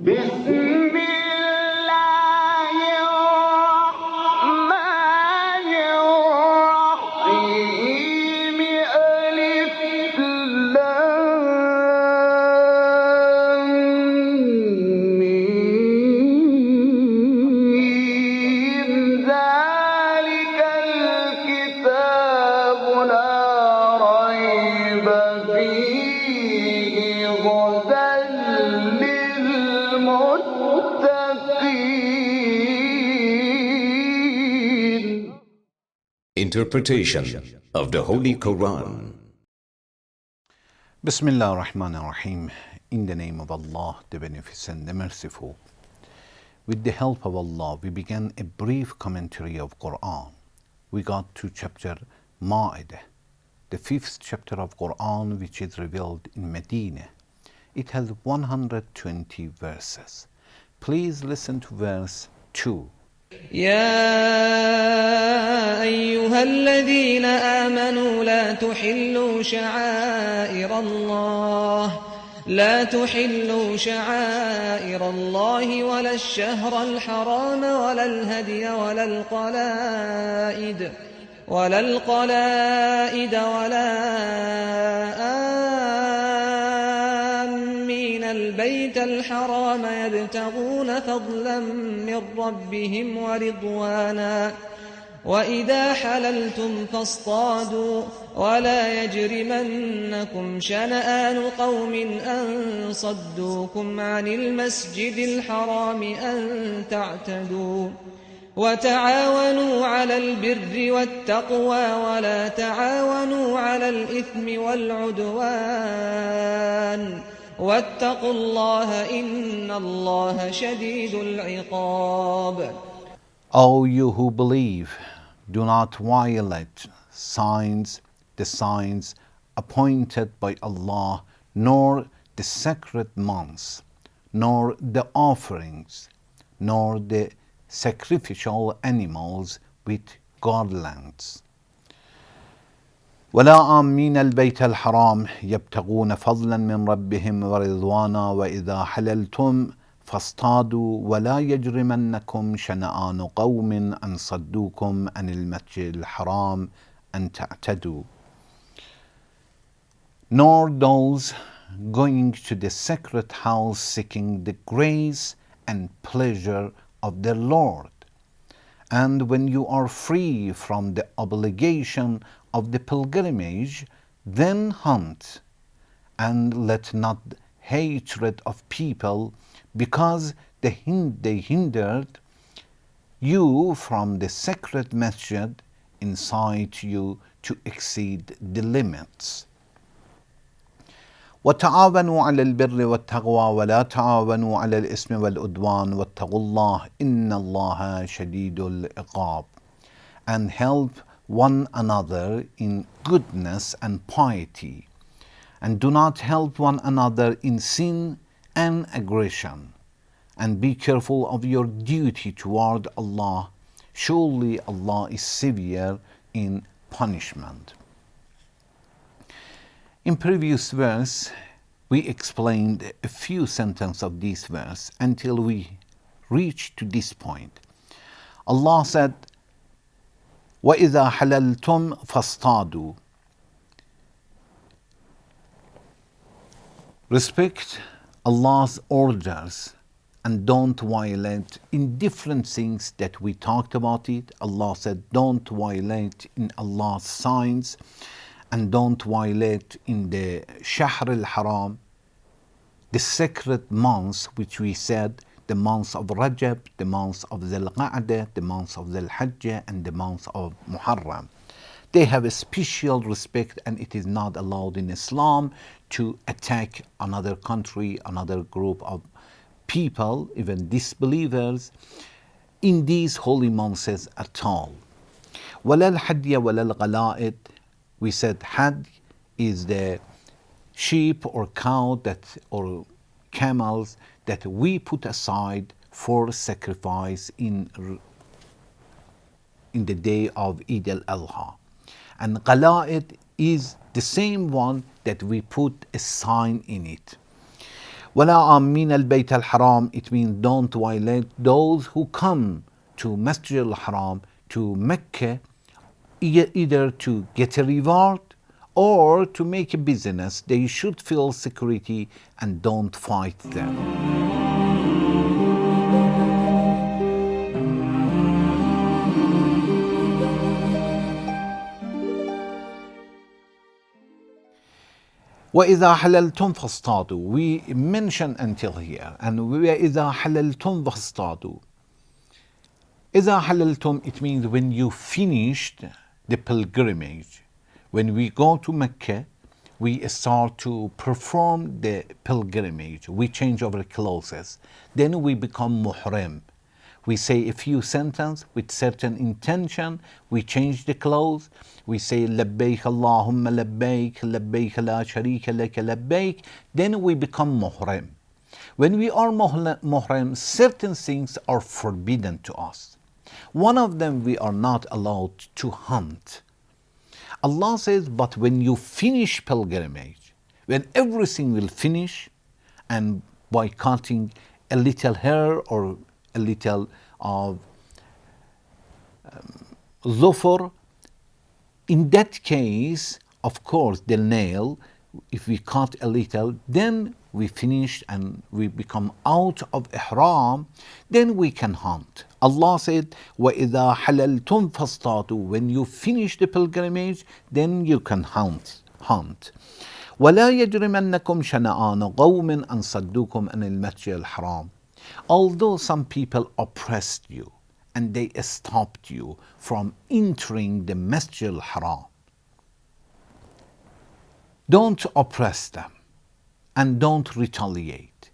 بسم الله الرحمن الرحيم ألف لام ميم ذلك الكتاب لا ريب فيه هدى للمتقين. Interpretation of the Holy Quran. Bismillah ar-Rahman ar-Rahim. In the name of Allah, the Beneficent, the Merciful. With the help of Allah, we began a brief commentary of Quran. We got to chapter Maeda, the 5th chapter of Quran, which is revealed in Medina. It has 120 verses. Please listen to verse 2. يا أيها الذين آمنوا لا تحلوا شعائر الله ولا الشهر الحرام ولا الهدي ولا القلائد ولا آمين البيت الحرام يبتغون فضلا من ربهم ورضوانا وإذا حللتم فاصطادوا ولا يجرمنكم شنآن قوم أن صدوكم عن المسجد الحرام أن تعتدوا وتعاونوا على البر والتقوى ولا تعاونوا على الإثم والعدوان واتقوا الله إن الله شديد العقاب. O you who believe, do not violate the signs appointed by Allah, nor the sacred months, nor the offerings, nor the sacrificial animals with garlands. ولا آمين البيت الحرام يبتغون فضلا من ربهم ورضوانا وإذا حللتم فاصطادوا ولا يجرمنكم شنآن قوم أن صدوكم عن المسجد الحرام أن تعتدوا. Nor those going to the sacred house seeking the grace and pleasure of their Lord. And when you are free from the obligation of the pilgrimage, then hunt, and let not hatred of people, because they hindered you from the sacred masjid, incite you to exceed the limits. وتعاونوا على البر والتقوى ولا تعاونوا على الإثم والعدوان واتقوا الله إن الله شديد العقاب. And help one another in goodness and piety, and do not help one another in sin and aggression, and be careful of your duty toward Allah. Surely Allah is severe in punishment. In previous verse, we explained a few sentences of this verse until we reached to this point. Allah said, وَإِذَا حَلَلْتُمْ فَاصْطَادُوا. Respect Allah's orders and don't violate in different things that we talked about it. Allah said, don't violate in Allah's signs, and don't violate in the Shahr al-Haram, the sacred months, which we said, the months of Rajab, the months of Dhul Qa'dah, the months of Dhul Hajjah, and the months of Muharram. They have a special respect, and it is not allowed in Islam to attack another country, another group of people, even disbelievers, in these holy months at all. وَلَا الْحَدْيَ وَلَا الْغَلَائِدِ. We said had is the sheep or cow or camels that we put aside for sacrifice in the day of Eid al-Adha. And qala'id is the same one that we put a sign in it. وَلَا آمِّينَ الْبَيْتَ الْحَرَامِ, it means don't violate those who come to Masjid al-Haram, to Mecca, either to get a reward or to make a business. They should feel security and don't fight them. وَإِذَا حَلَلْتُمْ فَاصْطَادُوا, we mention until here, and وَإِذَا حَلَلْتُمْ فَاصْطَادُوا. إِذَا حَلَلْتُمْ, it means when you finished the pilgrimage. When we go to Mecca, we start to perform the pilgrimage. We change our clothes. Then we become muhrim. We say a few sentences with certain intention. We change the clothes. We say labbaik Allahumma labbaik, labbaik la sharika laka labbaik. Then we become muhrim. When we are muhrim, certain things are forbidden to us. One of them, we are not allowed to hunt. Allah says, but when you finish pilgrimage, when everything will finish, and by cutting a little hair or a little of zufur, in that case, of course, the nail, if we cut a little, then we finish and we become out of ihram, then we can hunt. Allah said, وَإِذَا حَلَلْتُمْ فَاصْطَادُوا, when you finish the pilgrimage, then you can hunt. وَلَا يَجْرِمَنَّكُمْ شَنَآنَ قَوْمٍ أَنْ صَدُّوكُمْ عَنِ الْمَسْجِدِ الْحَرَامِ. Although some people oppressed you and they stopped you from entering the Masjid al-Haram, don't oppress them and don't retaliate.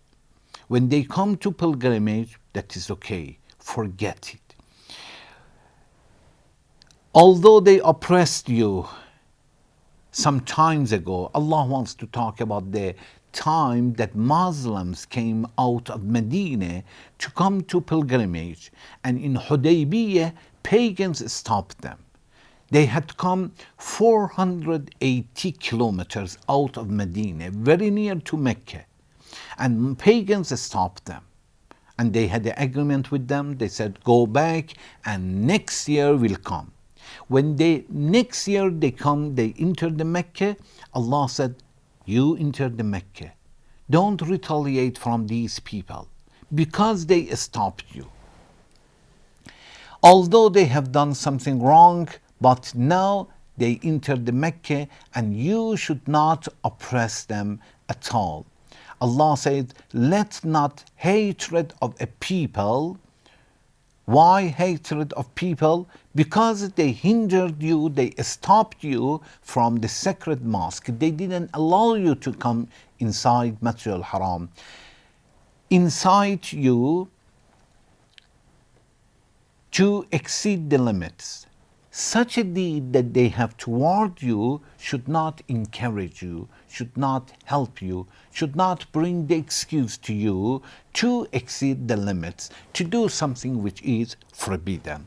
When they come to pilgrimage, that is okay. Forget it. Although they oppressed you some times ago, Allah wants to talk about the time that Muslims came out of Medina to come to pilgrimage, and in Hudaybiyah, pagans stopped them. They had come 480 kilometers out of Medina, very near to Mecca, and pagans stopped them. And they had an agreement with them. They said, go back and next year we'll come. When next year they come, they enter the Mecca, Allah said, you enter the Mecca. Don't retaliate from these people because they stopped you. Although they have done something wrong, but now they enter the Mecca and you should not oppress them at all. Allah said, let not hatred of a people. Why hatred of people? Because they hindered you, they stopped you from the sacred mosque. They didn't allow you to come inside Masjid al-Haram. Incite you to exceed the limits. Such a deed that they have toward you should not encourage you, should not help you, should not bring the excuse to you to exceed the limits, to do something which is forbidden.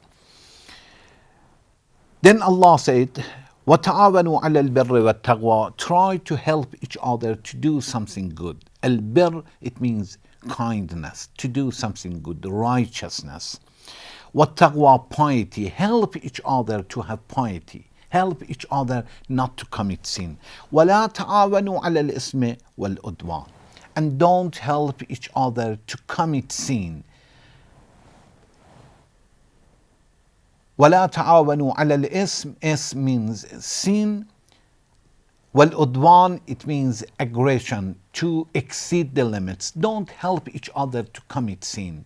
Then Allah said, وَتَعَاوَنُوا عَلَى الْبِرِّ وَالتَّقْوَى, try to help each other to do something good. Al-birr, it means kindness, to do something good, righteousness. وَالتَّقْوَى, piety, help each other to have piety. Help each other not to commit sin. وَلَا تَعَاوَنُوا عَلَى الْإِثْمِ وَالْعُدْوَانِ, and don't help each other to commit sin. وَلَا تَعَاوَنُوا عَلَى الْإِثْمِ, is means sin. وَالْعُدْوَانِ, it means aggression, to exceed the limits. Don't help each other to commit sin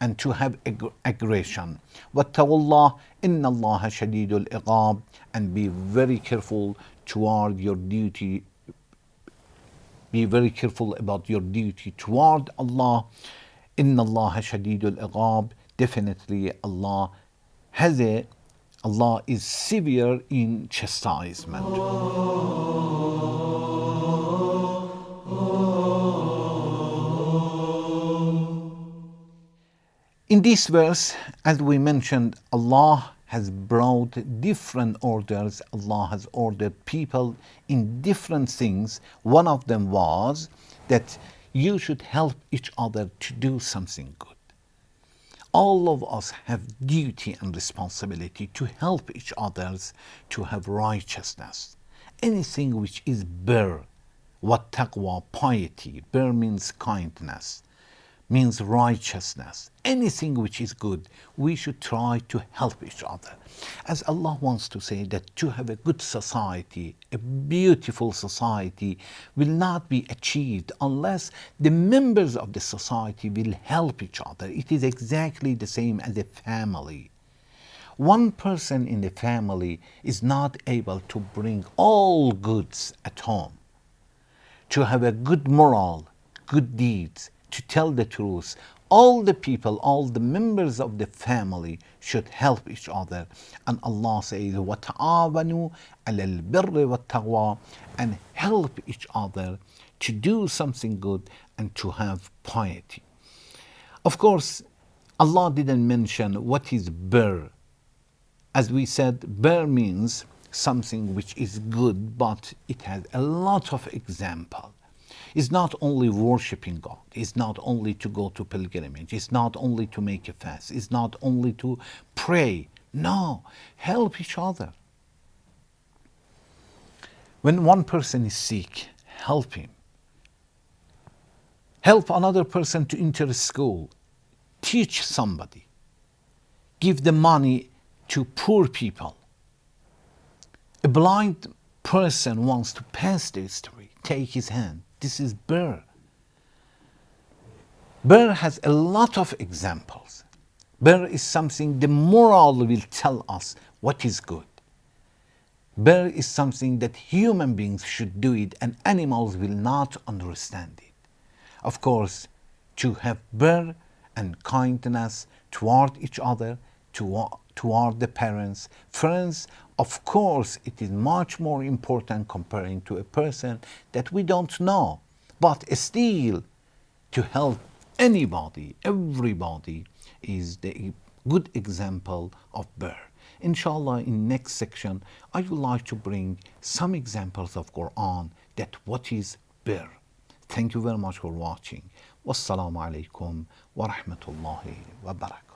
and to have aggression. وَاتَّقُوا اللَّهَ إِنَّ اللَّهَ شَدِيدُ الْعِقَابِ, and be very careful toward your duty. Be very careful about your duty toward Allah. إِنَّ اللَّهَ شَدِيدُ الْعِقَابِ, definitely Allah is severe in chastisement. In this verse, as we mentioned, Allah has brought different orders. Allah has ordered people in different things. One of them was that You should help each other to do something good. All of us have duty and responsibility to help each others to have righteousness. Anything which is bir, what taqwa, piety, bir means kindness, means righteousness. Anything which is good, we should try to help each other. As Allah wants to say that to have a good society, a beautiful society, will not be achieved unless the members of the society will help each other. It is exactly the same as a family. One person in the family is not able to bring all goods at home. To have a good moral, good deeds, to tell the truth, all the people, all the members of the family should help each other. And Allah says, وَتَعَاوَنُوا عَلَى الْبِرِّ وَالتَّقْوَى, and help each other to do something good and to have piety. Of course, Allah didn't mention what is bir. As we said, bir means something which is good, but it has a lot of example. It's not only worshipping God, it's not only to go to pilgrimage, it's not only to make a fast, it's not only to pray. No, help each other. When one person is sick, help him. Help another person to enter a school. Teach somebody. Give the money to poor people. A blind person wants to pass the street, take his hand. This is bir. Bir has a lot of examples. Bir is something the moral will tell us what is good. Bir is something that human beings should do it and animals will not understand it. Of course, to have bir and kindness toward each other, toward the parents, friends, of course, it is much more important comparing to a person that we don't know. But still, to help anybody, everybody, is the good example of bir. Inshallah, in next section, I would like to bring some examples of Quran that what is bir. Thank you very much for watching. Wassalamu alaikum wa rahmatullahi wa barakatuh.